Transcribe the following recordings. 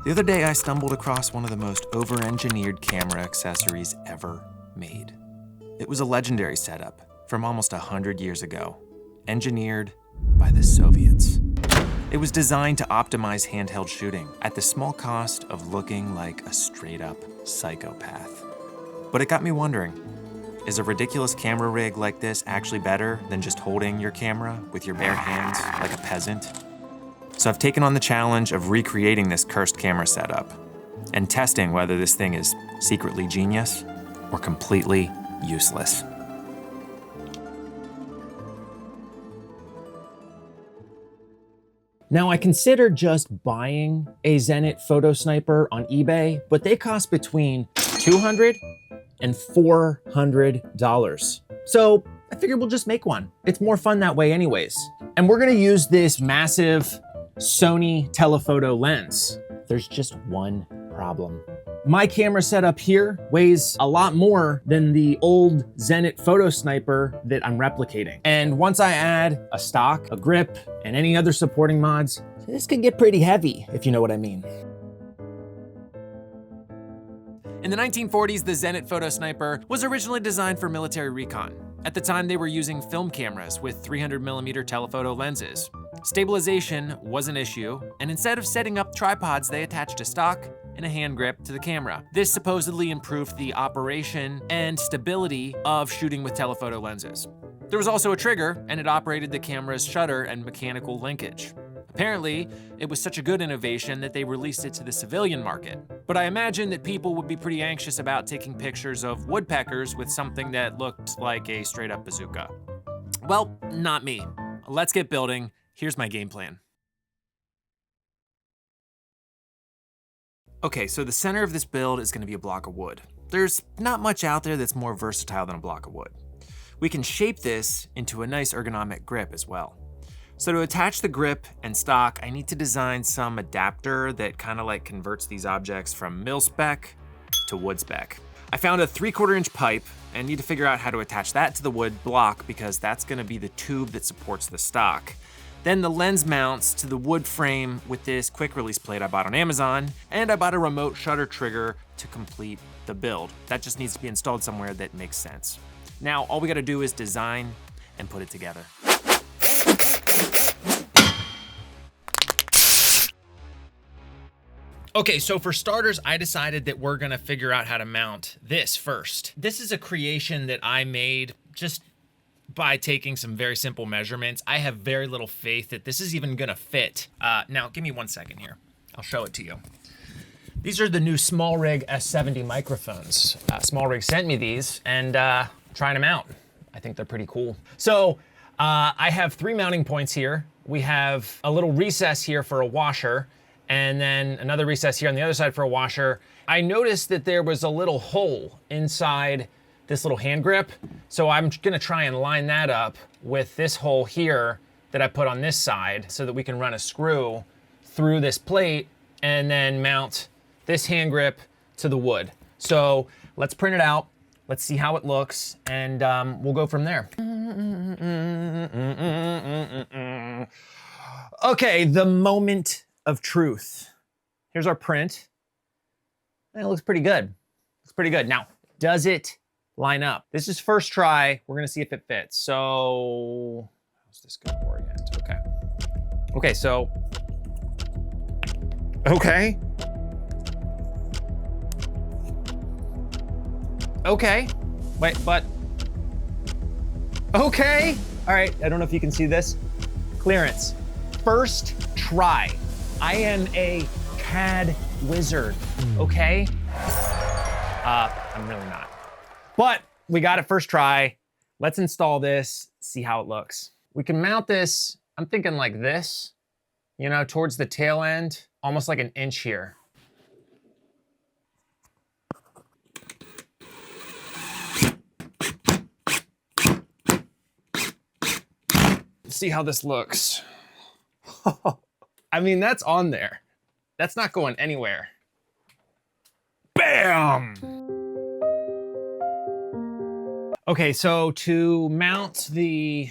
The other day I stumbled across one of the most over-engineered camera accessories ever made. It was a legendary setup from almost 100 years ago, engineered by the Soviets. It was designed to optimize handheld shooting at the small cost of looking like a straight-up psychopath. But it got me wondering, is a ridiculous camera rig like this actually better than just holding your camera with your bare hands like a peasant? So I've taken on the challenge of recreating this cursed camera setup and testing whether this thing is secretly genius or completely useless. Now, I considered just buying a Zenit Photo Sniper on eBay, but they cost between $200 and $400. So I figured we'll just make one. It's more fun that way anyways. And we're gonna use this massive Sony telephoto lens. There's just one problem. My camera setup here weighs a lot more than the old Zenit Photo Sniper that I'm replicating. And once I add a stock, a grip, and any other supporting mods, this could get pretty heavy, if you know what I mean. In the 1940s, the Zenit Photo Sniper was originally designed for military recon. At the time, they were using film cameras with 300mm telephoto lenses. Stabilization was an issue, and instead of setting up tripods, they attached a stock and a hand grip to the camera. This supposedly improved the operation and stability of shooting with telephoto lenses. There was also a trigger, and it operated the camera's shutter and mechanical linkage. Apparently, it was such a good innovation that they released it to the civilian market. But I imagine that people would be pretty anxious about taking pictures of woodpeckers with something that looked like a straight-up bazooka. Well, not me. Let's get building. Here's my game plan. Okay, so the center of this build is gonna be a block of wood. There's not much out there that's more versatile than a block of wood. We can shape this into a nice ergonomic grip as well. So to attach the grip and stock, I need to design some adapter that kind of like converts these objects from mil spec to wood spec. I found a 3/4 inch pipe and need to figure out how to attach that to the wood block because that's gonna be the tube that supports the stock. Then the lens mounts to the wood frame with this quick release plate I bought on Amazon, and I bought a remote shutter trigger to complete the build. That just needs to be installed somewhere that makes sense. Now, all we gotta do is design and put it together. Okay, so for starters, I decided that we're gonna figure out how to mount this first. This is a creation that I made just by taking some very simple measurements. I have very little faith that this is even gonna fit. Now, give me 1 second here. I'll show it to you. These are the new SmallRig S70 microphones. SmallRig sent me these and trying them out. I think they're pretty cool. So I have 3 mounting points here. We have a little recess here for a washer, and then another recess here on the other side for a washer. I noticed that there was a little hole inside this little hand grip, so I'm gonna try and line that up with this hole here that I put on this side so that we can run a screw through this plate and then mount this hand grip to the wood. So let's print it out, let's see how it looks, and we'll go from there. Okay, the moment of truth. Here's our print. And it looks pretty good. Looks pretty good. Now, does it line up? This is first try. We're gonna see if it fits. So, how's this gonna orient? Okay. Okay, so, okay. Okay, wait, but, okay. All right, I don't know if you can see this. Clearance, first try. I am a CAD wizard, okay? I'm really not. But we got it first try. Let's install this, see how it looks. We can mount this, I'm thinking like this, you know, towards the tail end, almost like an inch here. See how this looks. I mean, that's on there. That's not going anywhere. Bam! Okay, so to mount the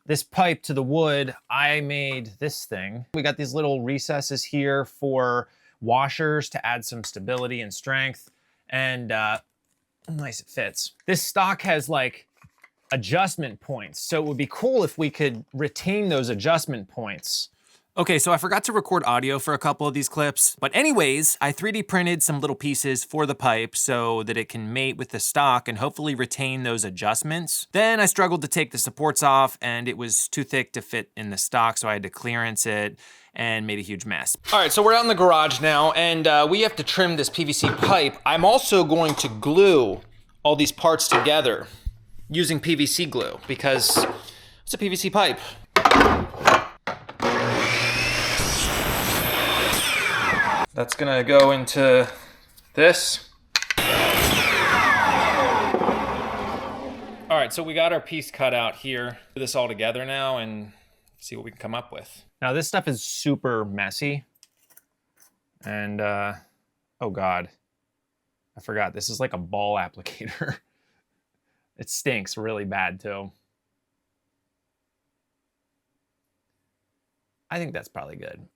this pipe to the wood, I made this thing. We got these little recesses here for washers to add some stability and strength, and nice, it fits. This stock has like adjustment points, so it would be cool if we could retain those adjustment points. Okay, so I forgot to record audio for a couple of these clips, but anyways, I 3D printed some little pieces for the pipe so that it can mate with the stock and hopefully retain those adjustments. Then I struggled to take the supports off and it was too thick to fit in the stock, so I had to clearance it and made a huge mess. All right, so we're out in the garage now and we have to trim this PVC pipe. I'm also going to glue all these parts together using PVC glue because it's a PVC pipe. That's gonna go into this. All right, so we got our piece cut out here. Put this all together now and see what we can come up with. Now this stuff is super messy. And oh God, I forgot, this is like a ball applicator. It stinks really bad too. I think that's probably good.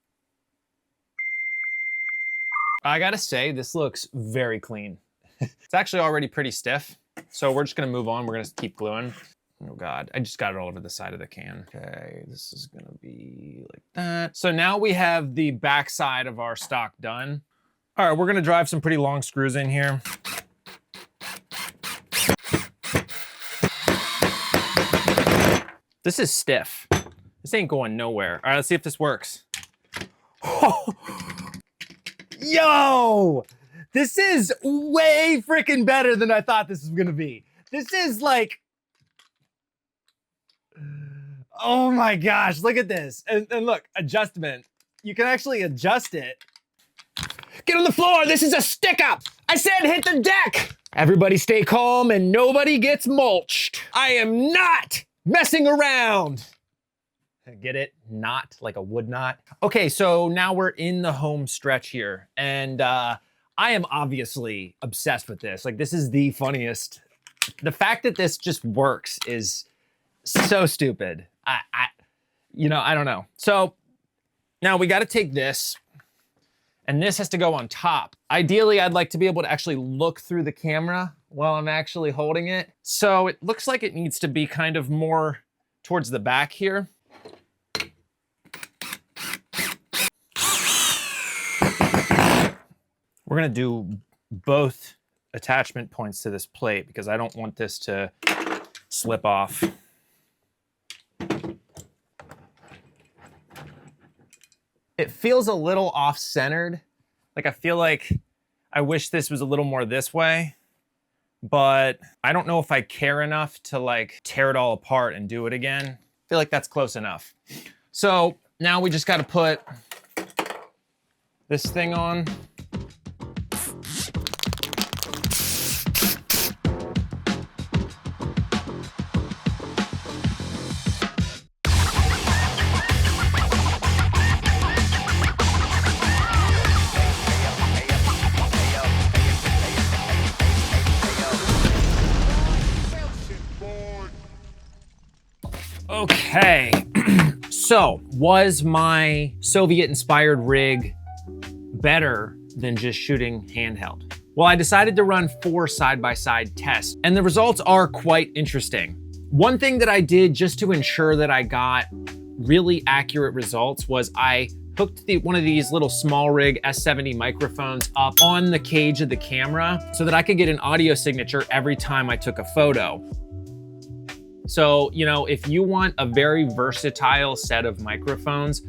I gotta say, this looks very clean. It's actually already pretty stiff, so we're just gonna move on. We're gonna keep gluing. Oh God, I just got it all over the side of the can. Okay, this is gonna be like that. So now we have the back side of our stock done. All right, we're gonna drive some pretty long screws in here. This is stiff. This ain't going nowhere. All right, let's see if this works. Yo, this is way freaking better than I thought this was gonna be. This is like, oh my gosh, look at this. And look, adjustment. You can actually adjust it. Get on the floor, this is a stick up. I said hit the deck. Everybody stay calm and nobody gets mulched. I am not messing around. Get it? Knot, like a wood knot. Okay, so now we're in the home stretch here. And I am obviously obsessed with this. Like, this is the funniest. The fact that this just works is so stupid. I don't know. So now we got to take this and this has to go on top. Ideally, I'd like to be able to actually look through the camera while I'm actually holding it. So it looks like it needs to be kind of more towards the back here. We're gonna do both attachment points to this plate because I don't want this to slip off. It feels a little off-centered. Like I feel like I wish this was a little more this way, but I don't know if I care enough to like tear it all apart and do it again. I feel like that's close enough. So now we just gotta put this thing on. Okay, so was my Soviet-inspired rig better than just shooting handheld? Well, I decided to run 4 side-by-side tests, and the results are quite interesting. One thing that I did just to ensure that I got really accurate results was I hooked one of these little SmallRig S70 microphones up on the cage of the camera so that I could get an audio signature every time I took a photo. So, you know, if you want a very versatile set of microphones,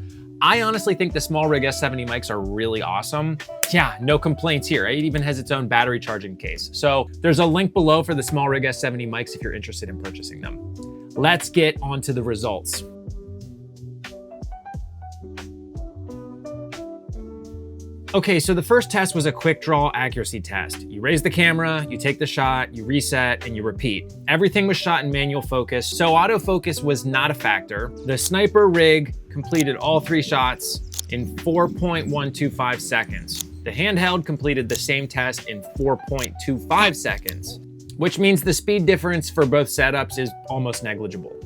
I honestly think the SmallRig S70 mics are really awesome. Yeah, no complaints here. It even has its own battery charging case. So there's a link below for the SmallRig S70 mics if you're interested in purchasing them. Let's get on to the results. Okay, so the first test was a quick draw accuracy test. You raise the camera, you take the shot, you reset, and you repeat. Everything was shot in manual focus, so autofocus was not a factor. The sniper rig completed all 3 shots in 4.125 seconds. The handheld completed the same test in 4.25 seconds, which means the speed difference for both setups is almost negligible.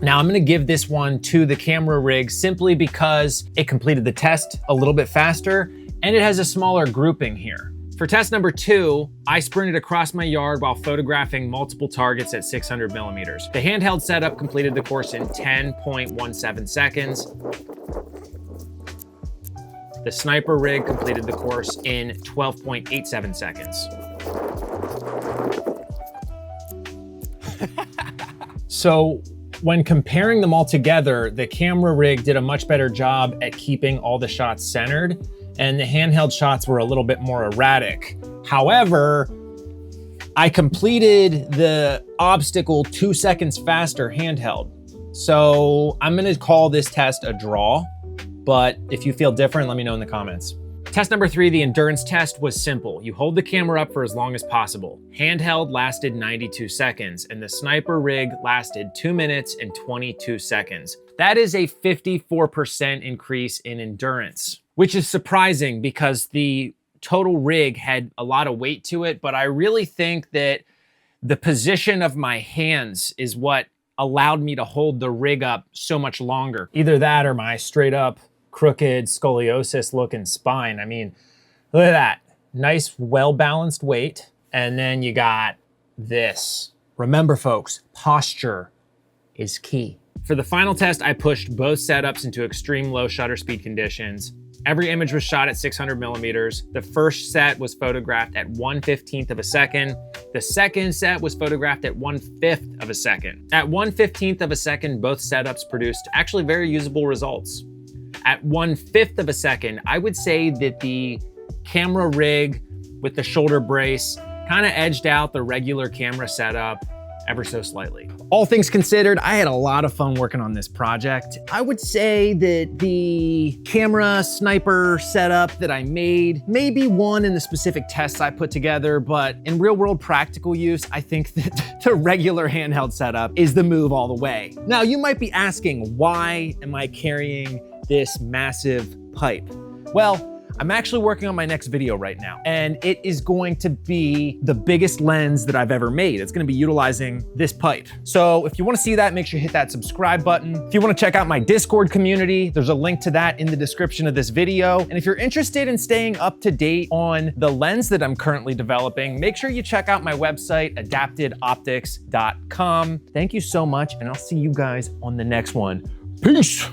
Now I'm gonna give this one to the camera rig simply because it completed the test a little bit faster and it has a smaller grouping here. For test number 2, I sprinted across my yard while photographing multiple targets at 600 millimeters. The handheld setup completed the course in 10.17 seconds. The sniper rig completed the course in 12.87 seconds. So when comparing them all together, the camera rig did a much better job at keeping all the shots centered, and the handheld shots were a little bit more erratic. However, I completed the obstacle 2 seconds faster handheld. So I'm gonna call this test a draw, but if you feel different, let me know in the comments. Test number 3, the endurance test, was simple. You hold the camera up for as long as possible. Handheld lasted 92 seconds, and the sniper rig lasted 2 minutes and 22 seconds. That is a 54% increase in endurance, which is surprising because the total rig had a lot of weight to it, but I really think that the position of my hands is what allowed me to hold the rig up so much longer. Either that or my straight up crooked scoliosis looking spine. I mean, look at that. Nice, well-balanced weight. And then you got this. Remember folks, posture is key. For the final test, I pushed both setups into extreme low shutter speed conditions. Every image was shot at 600 millimeters. The first set was photographed at 1/15 of a second. The second set was photographed at 1/5 of a second. At 1/15 of a second, both setups produced actually very usable results. At 1/5 of a second, I would say that the camera rig with the shoulder brace kind of edged out the regular camera setup ever so slightly. All things considered, I had a lot of fun working on this project. I would say that the camera sniper setup that I made maybe won in the specific tests I put together, but in real world practical use, I think that the regular handheld setup is the move all the way. Now, you might be asking, why am I carrying this massive pipe? Well, I'm actually working on my next video right now, and it is going to be the biggest lens that I've ever made. It's gonna be utilizing this pipe. So if you wanna see that, make sure you hit that subscribe button. If you wanna check out my Discord community, there's a link to that in the description of this video. And if you're interested in staying up to date on the lens that I'm currently developing, make sure you check out my website, adaptedoptics.com. Thank you so much, and I'll see you guys on the next one. Peace.